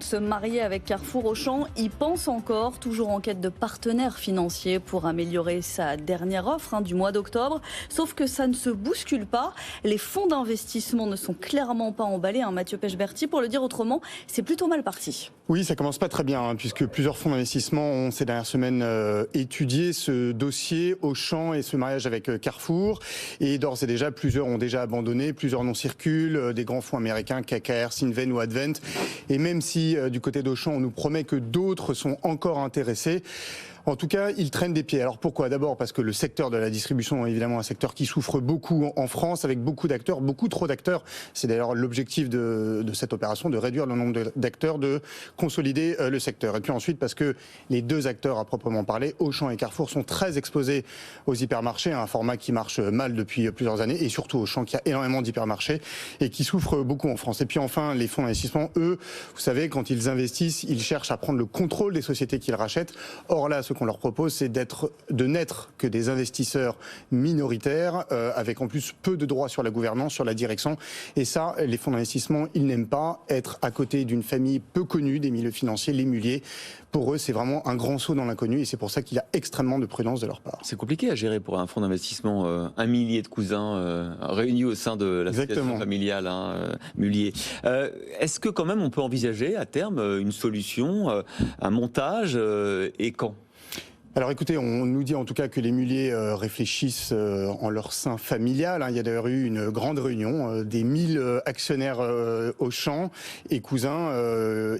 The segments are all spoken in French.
Se marier avec Carrefour Auchan, y pense encore, toujours en quête de partenaires financiers pour améliorer sa dernière offre du mois d'octobre. Sauf que ça ne se bouscule pas. Les fonds d'investissement ne sont clairement pas emballés. Mathieu Pechberti, pour le dire autrement, c'est plutôt mal parti. Oui, ça commence pas très bien, puisque plusieurs fonds d'investissement ont ces dernières semaines étudié ce dossier Auchan et ce mariage avec Carrefour. Et d'ores et déjà, plusieurs ont déjà abandonné, plusieurs noms circulent, des grands fonds américains, KKR, Cinven ou Advent. Et même si du côté d'Auchan, on nous promet que d'autres sont encore intéressés, en tout cas, ils traînent des pieds. Alors pourquoi ? D'abord parce que le secteur de la distribution est évidemment un secteur qui souffre beaucoup en France, avec beaucoup d'acteurs, beaucoup trop d'acteurs. C'est d'ailleurs l'objectif de cette opération, de réduire le nombre d'acteurs, de consolider le secteur. Et puis ensuite parce que les deux acteurs à proprement parler, Auchan et Carrefour, sont très exposés aux hypermarchés, un format qui marche mal depuis plusieurs années, et surtout Auchan qui a énormément d'hypermarchés et qui souffre beaucoup en France. Et puis enfin, les fonds d'investissement, eux, vous savez, quand ils investissent, ils cherchent à prendre le contrôle des sociétés qu'ils rachètent. Or là, ce qu'on leur propose, c'est de n'être que des investisseurs minoritaires, avec en plus peu de droits sur la gouvernance, sur la direction. Et ça, les fonds d'investissement, ils n'aiment pas être à côté d'une famille peu connue des milieux financiers, les Mullier. Pour eux, c'est vraiment un grand saut dans l'inconnu, et c'est pour ça qu'il y a extrêmement de prudence de leur part. C'est compliqué à gérer pour un fonds d'investissement, un millier de cousins réunis au sein de l'association familiale Mullier. Est-ce que quand même on peut envisager à terme une solution, un montage, et quand ? Alors écoutez, on nous dit en tout cas que les Mullier réfléchissent en leur sein familial. Il y a d'ailleurs eu une grande réunion des 1000 actionnaires Auchan et cousins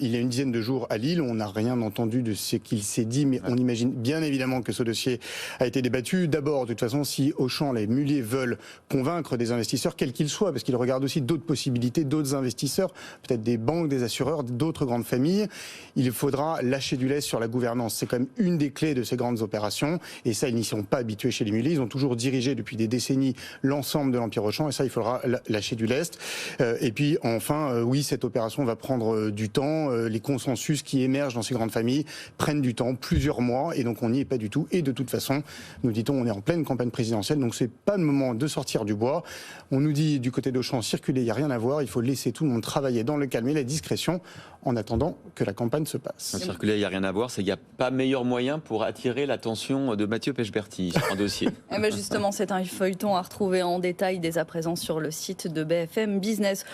il y a une dizaine de jours à Lille. On n'a rien entendu de ce qu'il s'est dit, mais on imagine bien évidemment que ce dossier a été débattu. D'abord, de toute façon, si Auchan, les Mullier veulent convaincre des investisseurs, quels qu'ils soient, parce qu'ils regardent aussi d'autres possibilités, d'autres investisseurs, peut-être des banques, des assureurs, d'autres grandes familles, il faudra lâcher du lest sur la gouvernance. C'est quand même une des clés de ces grandes opérations, et ça, ils n'y sont pas habitués chez les Mullier. Ils ont toujours dirigé depuis des décennies l'ensemble de l'empire Auchan, et ça, il faudra lâcher du lest. Et puis enfin, oui, cette opération va prendre du temps. Les consensus qui émergent dans ces grandes familles prennent du temps, plusieurs mois, et donc on n'y est pas du tout. Et de toute façon, nous dit-on, on est en pleine campagne présidentielle, donc c'est pas le moment de sortir du bois. On nous dit du côté d'Auchan, circuler, il n'y a rien à voir, il faut laisser tout le monde travailler dans le calme et la discrétion en attendant que la campagne se passe. Circuler, il n'y a rien à voir, il n'y a pas meilleur moyen pour attirer l'attention de Mathieu Pechberti sur un dossier. Justement, c'est un feuilleton à retrouver en détail dès à présent sur le site de BFM Business.